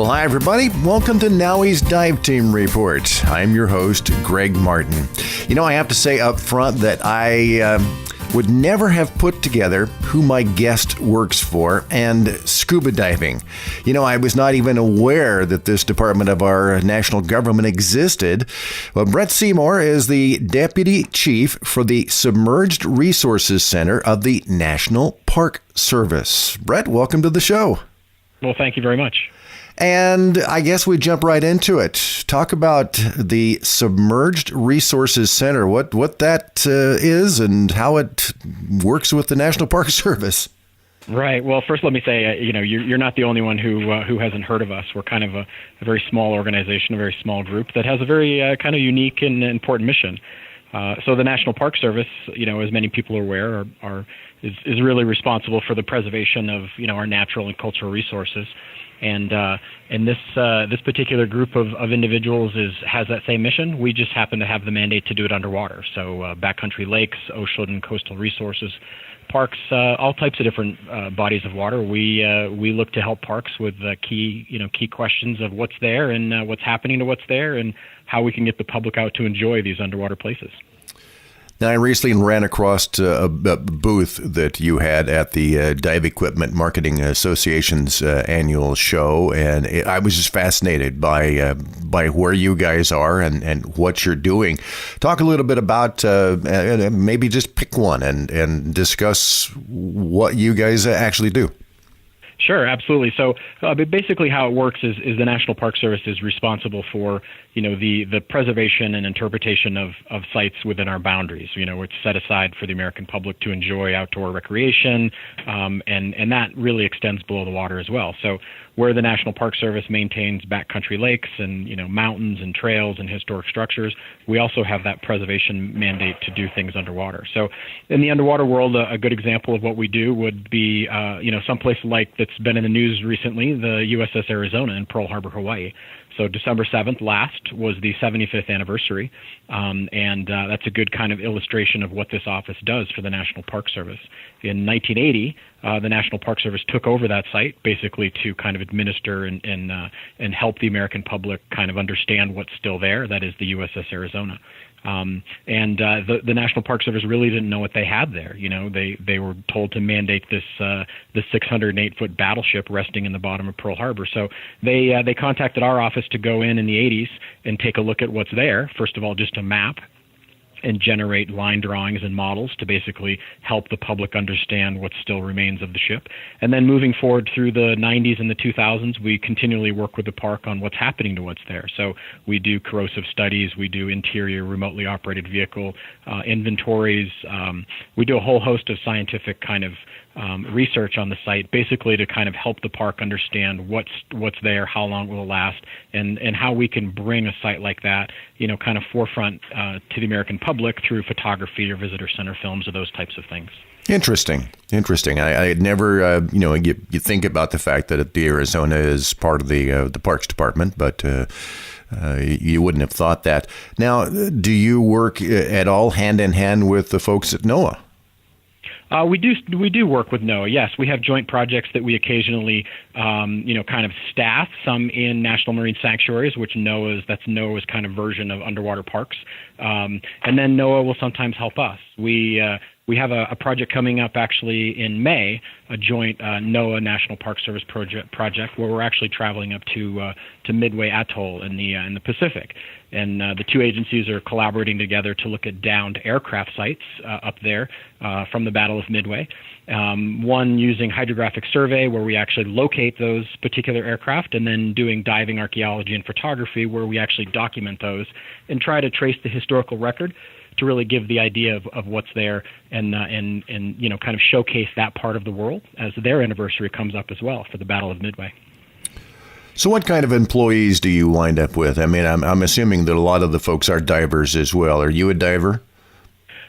Well, hi, everybody. Welcome to NAUI's Dive Team Report. I'm your host, Greg Martin. You know, I have to say up front that I would never have put together who my guest works for and scuba diving. You know, I was not even aware that this department of our national government existed. Well, Brett Seymour is the Deputy Chief for the Submerged Resources Center of the National Park Service. Brett, welcome to the show. Well, thank you very much. And I guess we jump right into it. Talk about the Submerged Resources Center, what that is and how it works with the National Park Service. Right. Well, first let me say, you're not the only one who hasn't heard of us. We're kind of a very small organization, a very small group that has a very kind of unique and important mission. So the National Park Service, as many people are aware, is really responsible for the preservation of our natural and cultural resources. And this particular group of individuals has that same mission. We just happen to have the mandate to do it underwater. So backcountry lakes, ocean and coastal resources, parks, all types of different bodies of water. We look to help parks with key questions of what's there and what's happening to what's there and how we can get the public out to enjoy these underwater places. Now, I recently ran across a booth that you had at the Dive Equipment Marketing Association's annual show, and I was just fascinated by where you guys are and what you're doing. Talk a little bit about maybe just pick one and discuss what you guys actually do. Sure, absolutely. So basically how it works is the National Park Service is responsible for, the preservation and interpretation of sites within our boundaries. It's set aside for the American public to enjoy outdoor recreation, and that really extends below the water as well. So where the National Park Service maintains backcountry lakes and, mountains and trails and historic structures, we also have that preservation mandate to do things underwater. So in the underwater world, a good example of what we do would be, someplace like that's been in the news recently, the USS Arizona in Pearl Harbor, Hawaii. So December 7th last was the 75th anniversary, and that's a good kind of illustration of what this office does for the National Park Service. In 1980, the National Park Service took over that site basically to kind of administer and help the American public kind of understand what's still there, that is the USS Arizona. The National Park Service really didn't know what they had there. They were told to mandate this 608-foot battleship resting in the bottom of Pearl Harbor. So they contacted our office to go in the 80s and take a look at what's there. First of all, just a map and generate line drawings and models to basically help the public understand what still remains of the ship. And then moving forward through the 90s and the 2000s, we continually work with the park on what's happening to what's there. So we do corrosive studies, we do interior remotely operated vehicle inventories, we do a whole host of scientific kind of research on the site, basically to kind of help the park understand what's there, how long it will last, and how we can bring a site like that, kind of forefront to the American public through photography or visitor center films or those types of things. Interesting. I had never, you think about the fact that the Arizona is part of the Parks Department, but you wouldn't have thought that. Now, do you work at all hand in hand with the folks at NAUI? We do work with NAUI. Yes, we have joint projects that we occasionally, kind of staff. Some in national marine sanctuaries, which that's NAUI's kind of version of underwater parks, and then NAUI will sometimes help us. We have a project coming up actually in May, a joint NAUI National Park Service project where we're actually traveling up to Midway Atoll in the Pacific. And the two agencies are collaborating together to look at downed aircraft sites up there from the Battle of Midway. One using hydrographic survey where we actually locate those particular aircraft, and then doing diving archaeology and photography where we actually document those and try to trace the historical record to really give the idea of what's there and kind of showcase that part of the world as their anniversary comes up as well for the Battle of Midway. So what kind of employees do you wind up with? I mean, I'm assuming that a lot of the folks are divers as well. Are you a diver?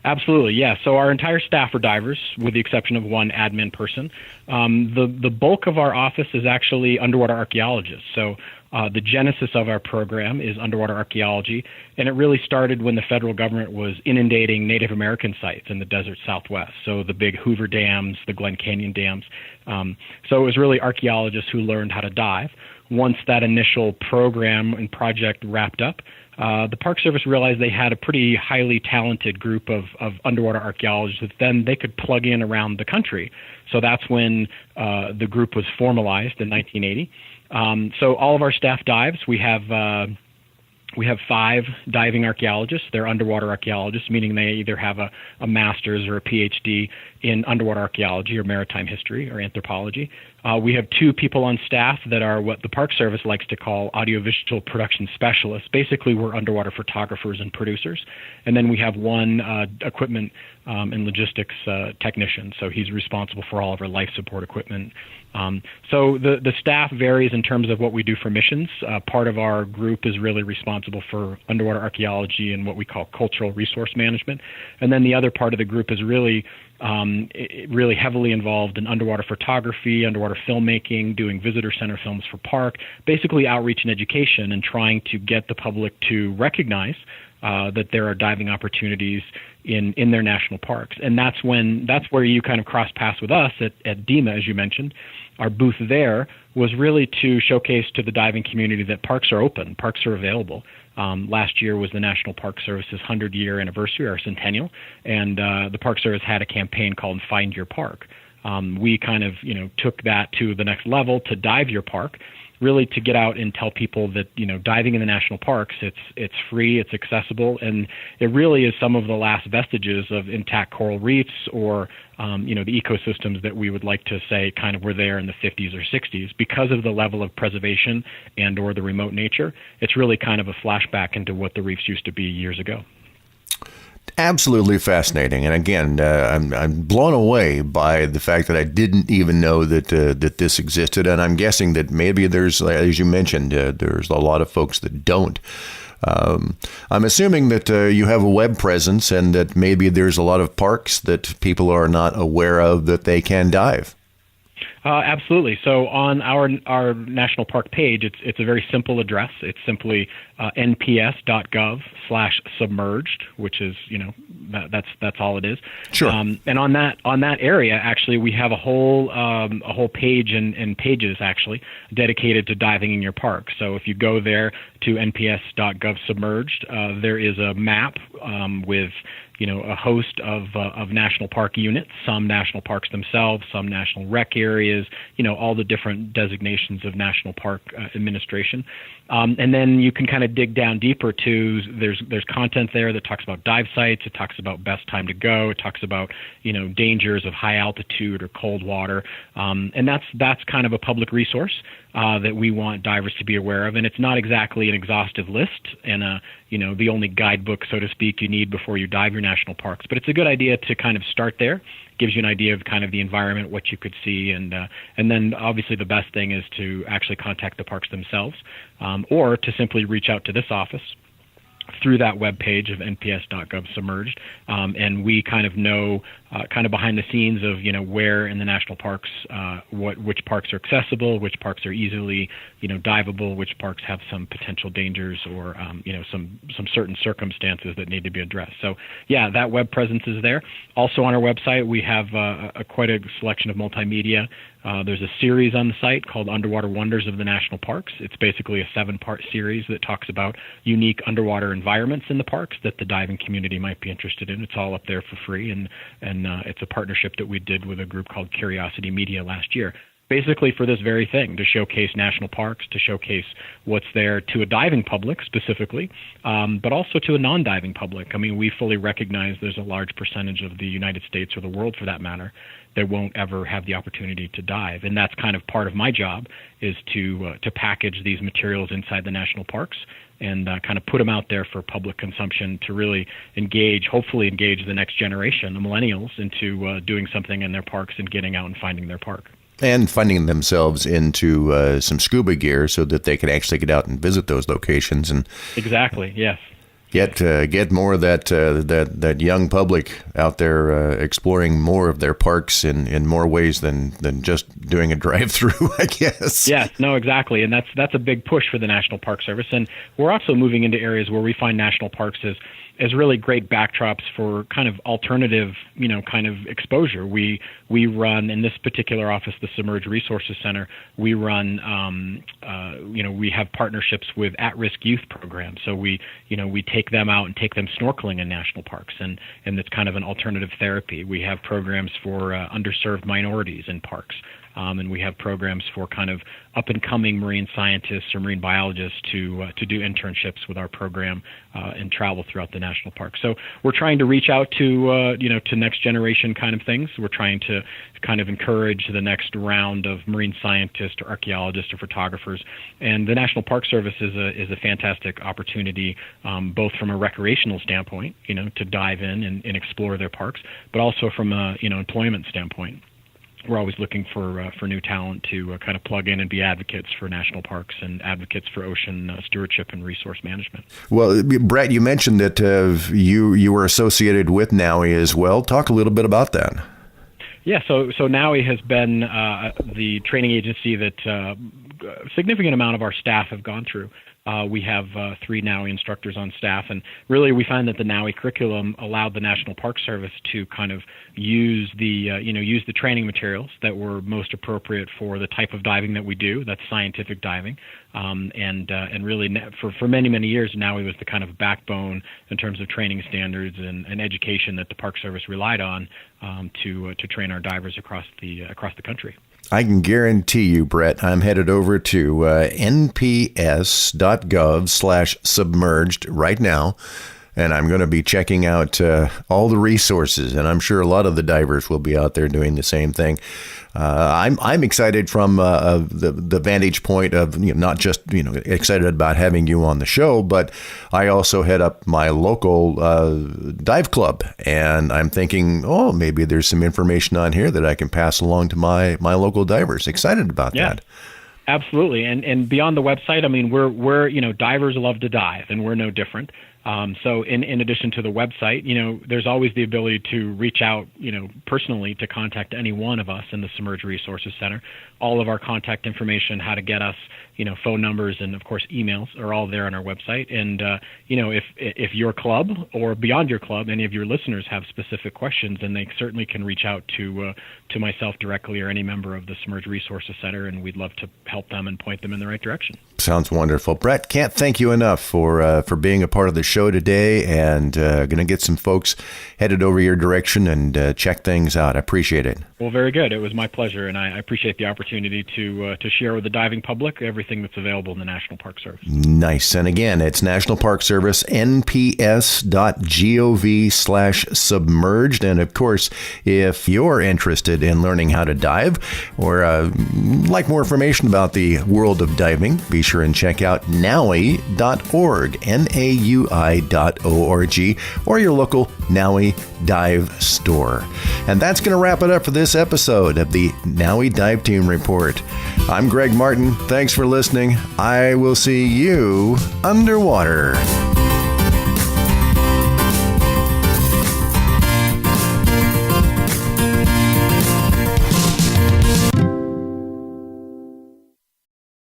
Absolutely, yeah. So our entire staff are divers, with the exception of one admin person. The bulk of our office is actually underwater archaeologists. So the genesis of our program is underwater archaeology, and it really started when the federal government was inundating Native American sites in the desert Southwest. So the big Hoover dams, the Glen Canyon dams. So it was really archaeologists who learned how to dive. once that initial program and project wrapped up, the Park Service realized they had a pretty highly talented group of underwater archaeologists that then they could plug in around the country. So that's when the group was formalized in 1980. So all of our staff dives. We have 5 diving archaeologists. They're underwater archaeologists, meaning they either have a master's or a PhD in underwater archaeology or maritime history or anthropology. We have 2 people on staff that are what the Park Service likes to call audiovisual production specialists. Basically, we're underwater photographers and producers. And then we have 1 equipment and logistics technician. So he's responsible for all of our life support equipment. So the staff varies in terms of what we do for missions. Part of our group is really responsible for underwater archaeology and what we call cultural resource management. And then the other part of the group is really heavily involved in underwater photography, underwater filmmaking, doing visitor center films for park, basically outreach and education and trying to get the public to recognize that there are diving opportunities in their national parks. And that's where you kind of cross paths with us at DEMA, as you mentioned. Our booth there was really to showcase to the diving community that parks are open, parks are available. Last year was the National Park Service's 100-year anniversary, our centennial, and the Park Service had a campaign called Find Your Park. We kind of, took that to the next level to dive your park, really to get out and tell people that, diving in the national parks, it's free, it's accessible, and it really is some of the last vestiges of intact coral reefs or, the ecosystems that we would like to say kind of were there in the 50s or 60s. Because of the level of preservation and or the remote nature, it's really kind of a flashback into what the reefs used to be years ago. Absolutely fascinating. And again, I'm blown away by the fact that I didn't even know that this existed. And I'm guessing that maybe there's, as you mentioned, there's a lot of folks that don't. I'm assuming that you have a web presence and that maybe there's a lot of parks that people are not aware of that they can dive. Absolutely. So on our national park page, it's a very simple address. It's simply nps.gov/submerged, which is that's all it is. Sure. And on that area, actually, we have a whole page and pages actually dedicated to diving in your park. So if you go there to nps.gov/submerged, there is a map with a host of national park units, some national parks themselves, some national rec areas, all the different designations of National Park Administration. And then you can kind of dig down deeper to, there's content there that talks about dive sites, it talks about best time to go, it talks about, dangers of high altitude or cold water. And that's kind of a public resource that we want divers to be aware of. And it's not exactly an exhaustive list and the only guidebook, so to speak, you need before you dive your national parks. But it's a good idea to kind of start there. Gives you an idea of kind of the environment, what you could see, and then obviously the best thing is to actually contact the parks themselves, or to simply reach out to this office through that web page of nps.gov/submerged, and we kind of know kind of behind the scenes of where in the national parks which parks are accessible, which parks are easily diveable, which parks have some potential dangers or some certain circumstances that need to be addressed. So yeah, that web presence is there. Also on our website we have quite a selection of multimedia. There's a series on the site called Underwater Wonders of the National Parks. It's basically a 7-part series that talks about unique underwater environments in the parks that the diving community might be interested in. It's all up there for free, and it's a partnership that we did with a group called Curiosity Media last year. Basically for this very thing, to showcase national parks, to showcase what's there to a diving public specifically, but also to a non-diving public. I mean, we fully recognize there's a large percentage of the United States, or the world for that matter, that won't ever have the opportunity to dive. And that's kind of part of my job, is to package these materials inside the national parks and kind of put them out there for public consumption to really hopefully engage the next generation, the millennials, into doing something in their parks and getting out and finding their park. And funding themselves into some scuba gear so that they can actually get out and visit those locations. And exactly, yes. Get more of that young public out there exploring more of their parks in more ways than just doing a drive-through, I guess. Yes, no, exactly. And that's a big push for the National Park Service. And we're also moving into areas where we find national parks as really great backdrops for kind of alternative, kind of exposure. We run in this particular office, the Submerged Resources Center. We run, we have partnerships with at-risk youth programs. So we take them out and take them snorkeling in national parks, and it's kind of an alternative therapy. We have programs for underserved minorities in parks. And we have programs for kind of up-and-coming marine scientists or marine biologists to do internships with our program and travel throughout the national park. So we're trying to reach out to next generation kind of things. We're trying to kind of encourage the next round of marine scientists or archaeologists or photographers. And the National Park Service is a fantastic opportunity, both from a recreational standpoint, to dive in and explore their parks, but also from a employment standpoint. We're always looking for new talent to kind of plug in and be advocates for national parks and advocates for ocean stewardship and resource management. Well, Brett, you mentioned that you were associated with NAUI as well. Talk a little bit about that. Yeah, so NAUI has been the training agency that a significant amount of our staff have gone through. We have 3 NAUI instructors on staff, and really we find that the NAUI curriculum allowed the National Park Service to kind of use the training materials that were most appropriate for the type of diving that we do. That's scientific diving, and really for many years NAUI was the kind of backbone in terms of training standards and education that the Park Service relied on to train our divers across the country. I can guarantee you, Brett, I'm headed over to nps.gov/submerged right now, and I'm going to be checking out all the resources, and I'm sure a lot of the divers will be out there doing the same thing. I'm excited from the vantage point of not just excited about having you on the show, but I also head up my local dive club, and I'm thinking, maybe there's some information on here that I can pass along to my local divers. Excited about that. Absolutely, and beyond the website, I mean, we're divers love to dive, and we're no different. So in addition to the website, there's always the ability to reach out, personally to contact any one of us in the Submerged Resources Center. All of our contact information, how to get us, phone numbers, and of course emails are all there on our website. And if your club or beyond your club, any of your listeners have specific questions, then they certainly can reach out to myself directly or any member of the Submerged Resources Center, and we'd love to help them and point them in the right direction. Sounds wonderful. Brett, can't thank you enough for being a part of the show today, and going to get some folks headed over your direction and check things out. I appreciate it. Well, very good. It was my pleasure, and I appreciate the opportunity to share with the diving public everything that's available in the National Park Service. Nice. And again, it's National Park Service, nps.gov/submerged. And of course, if you're interested in learning how to dive or like more information about the world of diving, be sure and check out NAUI.org, NAUI.org, or your local NAUI dive store. And that's going to wrap it up for this episode of the NAUI Dive Team Report. I'm Greg Martin. Thanks for listening. I will see you underwater.